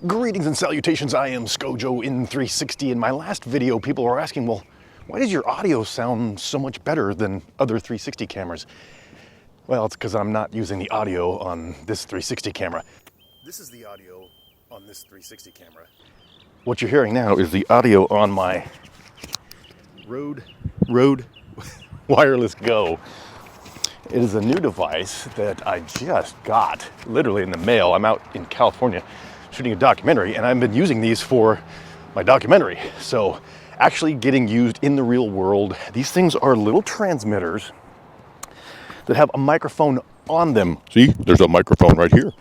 Greetings and salutations, I am Skojo Insta360. In my last video, people were asking, well, why does your audio sound so much better than other 360 cameras? Well, it's because I'm not using the audio on this 360 camera. This is the audio on this 360 camera. What you're hearing now is the audio on my Rode Wireless Go. It is a new device that I just got literally in the mail. I'm out in California shooting a documentary, and I've been using these for my documentary. So actually getting used in the real world. These things are little transmitters that have a microphone on them. See, there's a microphone right here.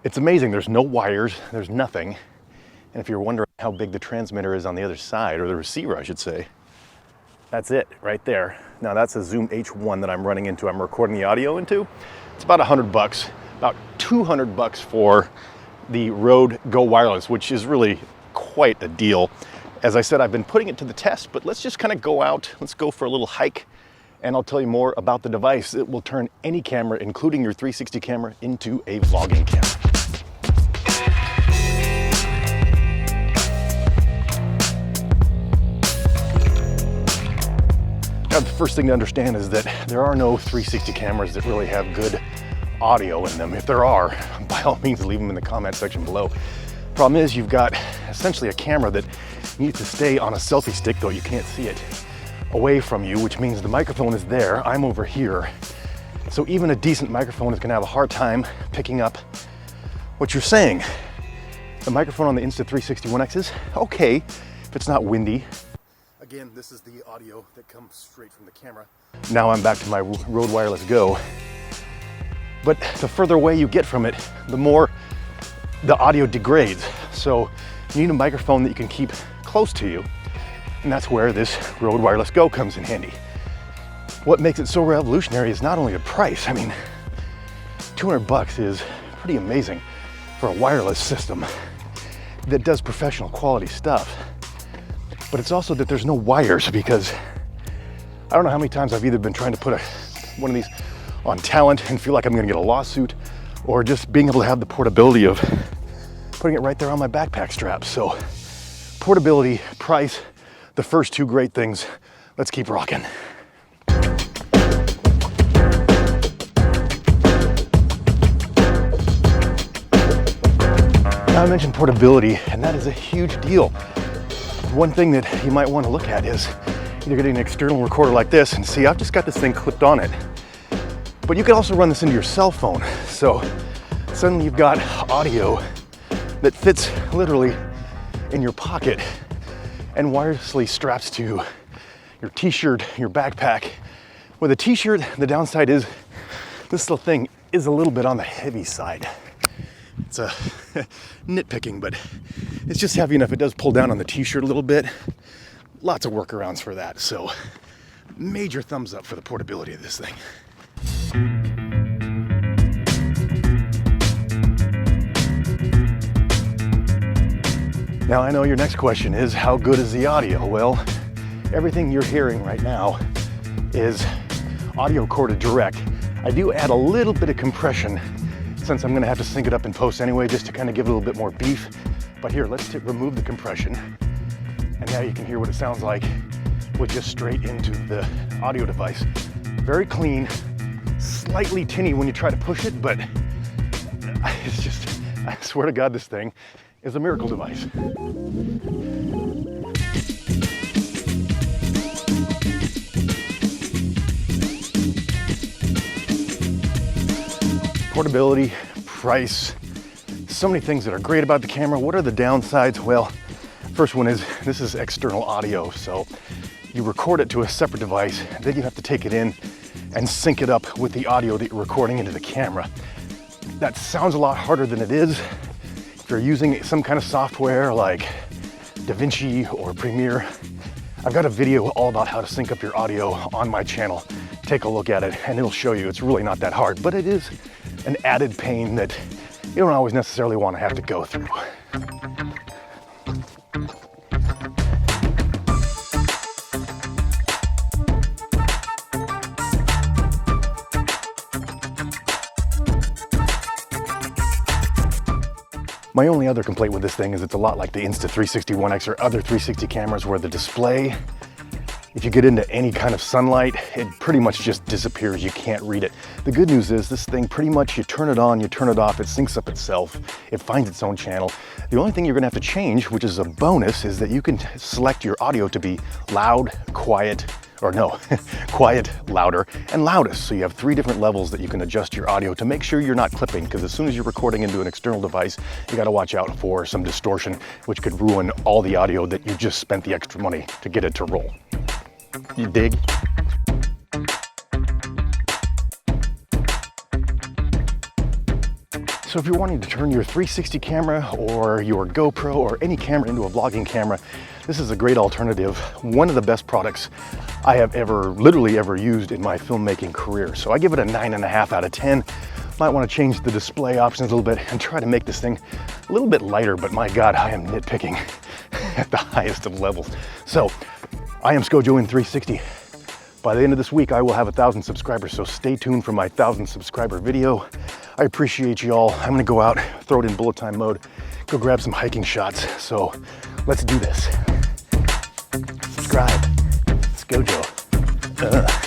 It's amazing. There's no wires, there's nothing. And if you're wondering how big the transmitter is on the other side, or the receiver, I should say, that's it right there. Now that's a Zoom H1 that I'm running into. I'm recording the audio into. It's about $100, about $200 for the Rode Go Wireless, which is really quite a deal. As I said, I've been putting it to the test, but let's just kind of go out. Let's go for a little hike, and I'll tell you more about the device. It will turn any camera, including your 360 camera, into a vlogging camera. Now, the first thing to understand is that there are no 360 cameras that really have good audio in them. If there are, by all means, leave them in the comment section below. Problem is, you've got essentially a camera that needs to stay on a selfie stick, though you can't see it, away from you, which means the microphone is there, I'm over here. So even a decent microphone is gonna have a hard time picking up what you're saying. The microphone on the Insta360 One X is okay if it's not windy. Again, this is the audio that comes straight from the camera. Now I'm back to my Rode Wireless Go. But the further away you get from it, the more the audio degrades. So you need a microphone that you can keep close to you. And that's where this Rode Wireless Go comes in handy. What makes it so revolutionary is not only the price. I mean, $200 is pretty amazing for a wireless system that does professional quality stuff. But it's also that there's no wires, because I don't know how many times I've either been trying to put one of these on talent and feel like I'm gonna get a lawsuit, or just being able to have the portability of putting it right there on my backpack strap. So portability, price, the first two great things. Let's keep rocking. Now, I mentioned portability, and that is a huge deal. One thing that you might want to look at is either getting an external recorder like this, and see, I've just got this thing clipped on it. But you can also run this into your cell phone. So suddenly you've got audio that fits literally in your pocket and wirelessly straps to your t-shirt, your backpack. With a t-shirt, the downside is this little thing is a little bit on the heavy side. It's a nitpicking, but it's just heavy enough. It does pull down on the t-shirt a little bit. Lots of workarounds for that. So major thumbs up for the portability of this thing. Now I know your next question is, how good is the audio? Well, everything you're hearing right now is audio recorded direct. I do add a little bit of compression since I'm gonna have to sync it up in post anyway, just to kind of give it a little bit more beef. But here, let's remove the compression. And now you can hear what it sounds like with just straight into the audio device. Very clean, slightly tinny when you try to push it, but it's just, I swear to God, this thing is a miracle device. Portability, price, so many things that are great about the camera. What are the downsides? Well, first one is this is external audio. So you record it to a separate device, then you have to take it in and sync it up with the audio that you're recording into the camera. That sounds a lot harder than it is. If you're using some kind of software like DaVinci or Premiere, I've got a video all about how to sync up your audio on my channel. Take a look at it and it'll show you it's really not that hard, but it is an added pain that you don't always necessarily want to have to go through. My only other complaint with this thing is it's a lot like the Insta360 One X or other 360 cameras where the display, if you get into any kind of sunlight, it pretty much just disappears. You can't read it. The good news is this thing pretty much, you turn it on, you turn it off, it syncs up itself. It finds its own channel. The only thing you're gonna have to change, which is a bonus, is that you can select your audio to be loud, quiet, or no, quiet, louder, and loudest. So you have 3 different levels that you can adjust your audio to make sure you're not clipping, because as soon as you're recording into an external device, you gotta watch out for some distortion, which could ruin all the audio that you just spent the extra money to get it to roll. You dig? So if you're wanting to turn your 360 camera or your GoPro or any camera into a vlogging camera, this is a great alternative. One of the best products I have literally ever used in my filmmaking career. So I give it a 9.5 out of 10. Might want to change the display options a little bit and try to make this thing a little bit lighter, but my God, I am nitpicking at the highest of levels. So I am Scojo in 360. By the end of this week, I will have 1,000 subscribers, so stay tuned for my 1,000 subscriber video. I appreciate you all. I'm gonna go out, throw it in bullet time mode, go grab some hiking shots. So let's do this. Subscribe. Scojo.